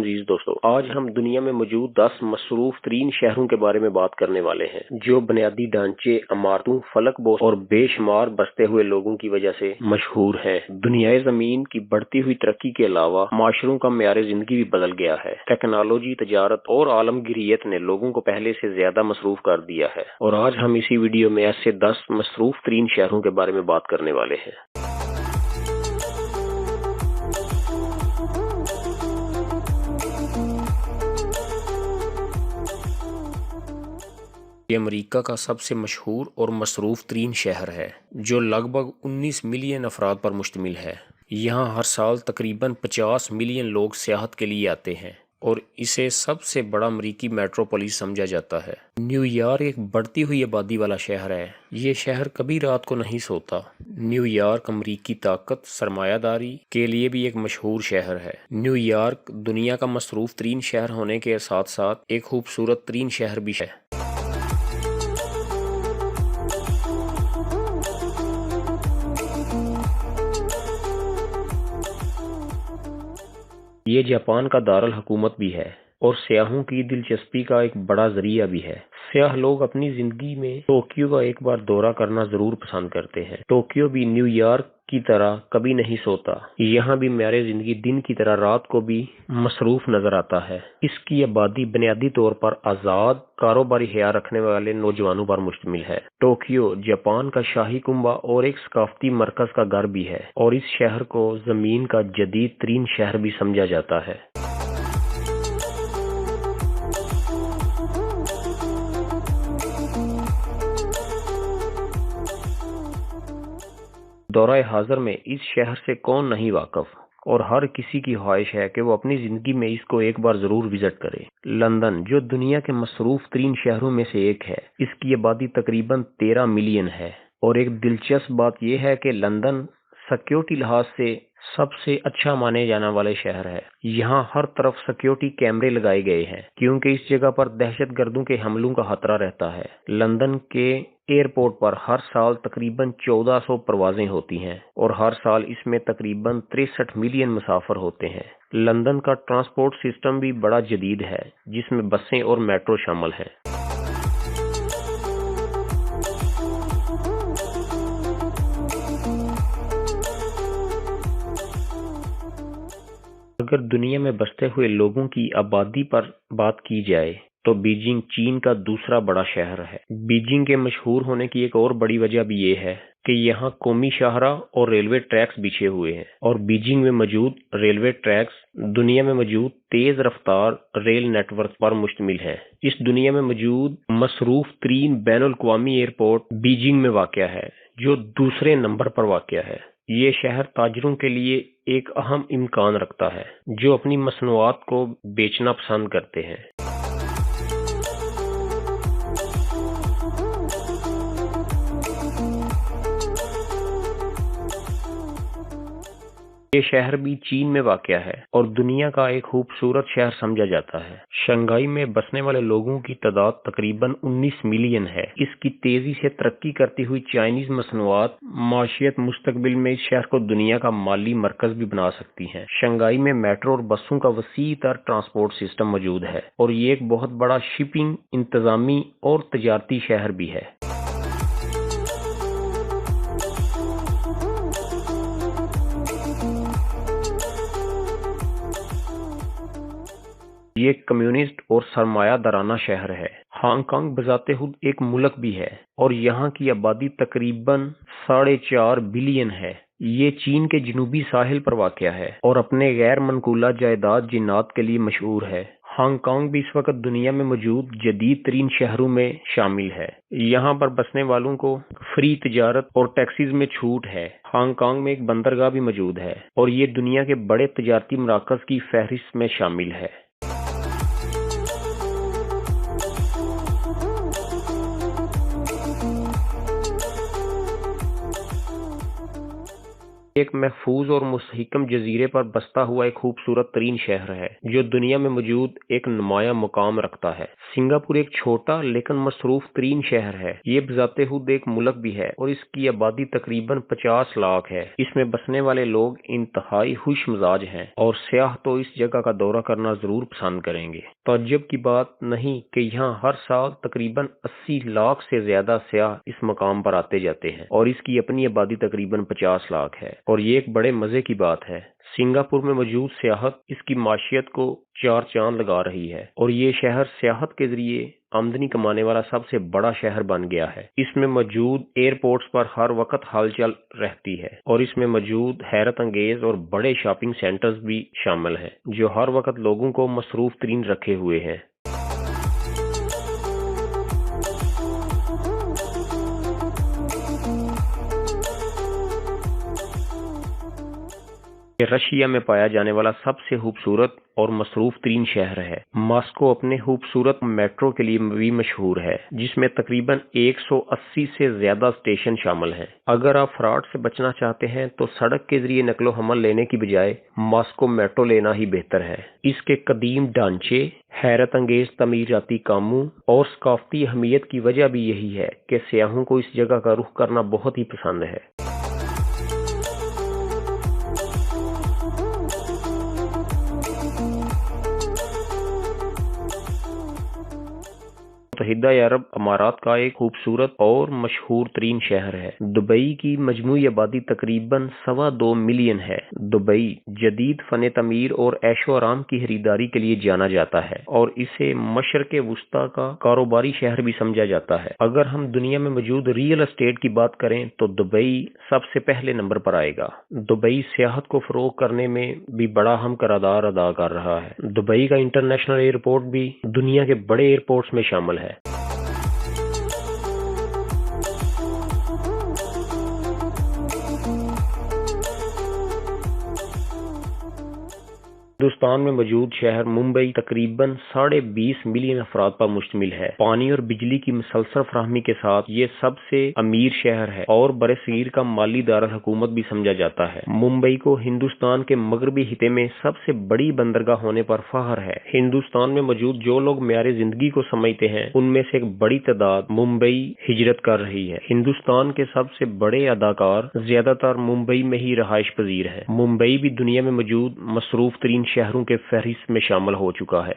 عزیز دوستو، آج ہم دنیا میں موجود 10 مصروف ترین شہروں کے بارے میں بات کرنے والے ہیں جو بنیادی ڈھانچے، عمارتوں، فلک بوس اور بے شمار بستے ہوئے لوگوں کی وجہ سے مشہور ہیں۔ دنیائے زمین کی بڑھتی ہوئی ترقی کے علاوہ معاشروں کا معیار زندگی بھی بدل گیا ہے۔ ٹیکنالوجی، تجارت اور عالمگیریت نے لوگوں کو پہلے سے زیادہ مصروف کر دیا ہے، اور آج ہم اسی ویڈیو میں ایسے 10 مصروف ترین شہروں کے بارے میں بات کرنے والے ہیں۔ یہ امریکہ کا سب سے مشہور اور مصروف ترین شہر ہے جو لگ بھگ 19 ملین افراد پر مشتمل ہے۔ یہاں ہر سال تقریباً 50 ملین لوگ سیاحت کے لیے آتے ہیں اور اسے سب سے بڑا امریکی میٹروپولیس سمجھا جاتا ہے۔ نیو یارک ایک بڑھتی ہوئی آبادی والا شہر ہے۔ یہ شہر کبھی رات کو نہیں سوتا۔ نیو یارک امریکی طاقت، سرمایہ داری کے لیے بھی ایک مشہور شہر ہے۔ نیو یارک دنیا کا مصروف ترین شہر ہونے کے ساتھ ساتھ ایک خوبصورت ترین شہر بھی ہے۔ یہ جاپان کا دارالحکومت بھی ہے اور سیاحوں کی دلچسپی کا ایک بڑا ذریعہ بھی ہے۔ سیاح لوگ اپنی زندگی میں ٹوکیو کا ایک بار دورہ کرنا ضرور پسند کرتے ہیں۔ ٹوکیو بھی نیو یارک کی طرح کبھی نہیں سوتا۔ یہاں بھی معیار زندگی دن کی طرح رات کو بھی مصروف نظر آتا ہے۔ اس کی آبادی بنیادی طور پر آزاد کاروباری حیا رکھنے والے نوجوانوں پر مشتمل ہے۔ ٹوکیو جاپان کا شاہی کنبہ اور ایک ثقافتی مرکز کا گھر بھی ہے، اور اس شہر کو زمین کا جدید ترین شہر بھی سمجھا جاتا ہے۔ دورہ حاضر میں اس شہر سے کون نہیں واقف، اور ہر کسی کی خواہش ہے کہ وہ اپنی زندگی میں اس کو ایک بار ضرور وزٹ کرے۔ لندن جو دنیا کے مصروف ترین شہروں میں سے ایک ہے، اس کی آبادی تقریباً 13 ملین ہے، اور ایک دلچسپ بات یہ ہے کہ لندن سیکیورٹی لحاظ سے سب سے اچھا مانے جانے والے شہر ہے۔ یہاں ہر طرف سیکیورٹی کیمرے لگائے گئے ہیں کیونکہ اس جگہ پر دہشت گردوں کے حملوں کا خطرہ رہتا ہے۔ لندن کے ایئرپورٹ پر ہر سال تقریباً 1400 پروازیں ہوتی ہیں، اور ہر سال اس میں تقریباً 63 ملین مسافر ہوتے ہیں۔ لندن کا ٹرانسپورٹ سسٹم بھی بڑا جدید ہے، جس میں بسیں اور میٹرو شامل ہیں۔ اگر دنیا میں بستے ہوئے لوگوں کی آبادی پر بات کی جائے تو بیجنگ چین کا دوسرا بڑا شہر ہے۔ بیجنگ کے مشہور ہونے کی ایک اور بڑی وجہ بھی یہ ہے کہ یہاں قومی شاہراہ اور ریلوے ٹریکس بچھے ہوئے ہیں، اور بیجنگ میں موجود ریلوے ٹریکس دنیا میں موجود تیز رفتار ریل نیٹ ورک پر مشتمل ہے۔ اس دنیا میں موجود مصروف ترین بین الاقوامی ایئرپورٹ بیجنگ میں واقع ہے، جو دوسرے نمبر پر واقع ہے۔ یہ شہر تاجروں کے لیے ایک اہم امکان رکھتا ہے جو اپنی مصنوعات کو بیچنا پسند کرتے ہیں۔ یہ شہر بھی چین میں واقع ہے اور دنیا کا ایک خوبصورت شہر سمجھا جاتا ہے۔ شنگھائی میں بسنے والے لوگوں کی تعداد تقریباً 19 ملین ہے۔ اس کی تیزی سے ترقی کرتی ہوئی چائنیز مصنوعات معیشت مستقبل میں اس شہر کو دنیا کا مالی مرکز بھی بنا سکتی ہیں۔ شنگھائی میں میٹرو اور بسوں کا وسیع تر ٹرانسپورٹ سسٹم موجود ہے، اور یہ ایک بہت بڑا شپنگ، انتظامی اور تجارتی شہر بھی ہے۔ یہ کمیونسٹ اور سرمایہ دارانہ شہر ہے۔ ہانگ کانگ بذات خود ایک ملک بھی ہے، اور یہاں کی آبادی تقریباً 4.5 بلین ہے۔ یہ چین کے جنوبی ساحل پر واقع ہے اور اپنے غیر منقولہ جائیداد جنات کے لیے مشہور ہے۔ ہانگ کانگ بھی اس وقت دنیا میں موجود جدید ترین شہروں میں شامل ہے۔ یہاں پر بسنے والوں کو فری تجارت اور ٹیکسیز میں چھوٹ ہے۔ ہانگ کانگ میں ایک بندرگاہ بھی موجود ہے، اور یہ دنیا کے بڑے تجارتی مراکز کی فہرست میں شامل ہے۔ ایک محفوظ اور مستحکم جزیرے پر بستا ہوا ایک خوبصورت ترین شہر ہے جو دنیا میں موجود ایک نمایاں مقام رکھتا ہے۔ سنگاپور ایک چھوٹا لیکن مصروف ترین شہر ہے۔ یہ بذات خود ایک ملک بھی ہے اور اس کی آبادی تقریباً 50 لاکھ ہے۔ اس میں بسنے والے لوگ انتہائی خوش مزاج ہیں اور سیاح تو اس جگہ کا دورہ کرنا ضرور پسند کریں گے۔ تعجب کی بات نہیں کہ یہاں ہر سال تقریباً 80 لاکھ سے زیادہ سیاح اس مقام پر آتے جاتے ہیں اور اس کی اپنی آبادی تقریباً 50 لاکھ ہے۔ اور یہ ایک بڑے مزے کی بات ہے۔ سنگاپور میں موجود سیاحت اس کی معیشت کو 4 چاند لگا رہی ہے اور یہ شہر سیاحت کے ذریعے آمدنی کمانے والا سب سے بڑا شہر بن گیا ہے۔ اس میں موجود ایئرپورٹس پر ہر وقت ہلچل رہتی ہے اور اس میں موجود حیرت انگیز اور بڑے شاپنگ سینٹرز بھی شامل ہیں جو ہر وقت لوگوں کو مصروف ترین رکھے ہوئے ہیں۔ یہ رشیا میں پایا جانے والا سب سے خوبصورت اور مصروف ترین شہر ہے۔ ماسکو اپنے خوبصورت میٹرو کے لیے بھی مشہور ہے جس میں تقریباً 180 سے زیادہ اسٹیشن شامل ہیں۔ اگر آپ فراڈ سے بچنا چاہتے ہیں تو سڑک کے ذریعے نقل و حمل لینے کی بجائے ماسکو میٹرو لینا ہی بہتر ہے۔ اس کے قدیم ڈھانچے، حیرت انگیز تعمیراتی کاموں اور ثقافتی اہمیت کی وجہ بھی یہی ہے کہ سیاحوں کو اس جگہ کا رخ کرنا بہت ہی پسند ہے۔ متحدہ عرب امارات کا ایک خوبصورت اور مشہور ترین شہر ہے۔ دبئی کی مجموعی آبادی تقریباً 2.25 ملین ہے۔ دبئی جدید فن تعمیر اور عیش و آرام کی خریداری کے لیے جانا جاتا ہے اور اسے مشرق وسطیٰ کا کاروباری شہر بھی سمجھا جاتا ہے۔ اگر ہم دنیا میں موجود ریئل اسٹیٹ کی بات کریں تو دبئی سب سے پہلے نمبر پر آئے گا۔ دبئی سیاحت کو فروغ کرنے میں بھی بڑا اہم کردار ادا کر رہا ہے۔ دبئی کا انٹرنیشنل ایئرپورٹ بھی دنیا کے بڑے ایئرپورٹس میں شامل ہے۔ ہندوستان میں موجود شہر ممبئی تقریباً 20.5 ملین افراد پر مشتمل ہے۔ پانی اور بجلی کی مسلسل فراہمی کے ساتھ یہ سب سے امیر شہر ہے اور برصغیر کا مالی دارالحکومت بھی سمجھا جاتا ہے۔ ممبئی کو ہندوستان کے مغربی خطے میں سب سے بڑی بندرگاہ ہونے پر فخر ہے۔ ہندوستان میں موجود جو لوگ معیار زندگی کو سمجھتے ہیں ان میں سے ایک بڑی تعداد ممبئی ہجرت کر رہی ہے۔ ہندوستان کے سب سے بڑے اداکار زیادہ تر ممبئی میں ہی رہائش پذیر ہیں۔ ممبئی بھی دنیا میں موجود مصروف ترین شہروں کے فہرست میں شامل ہو چکا ہے۔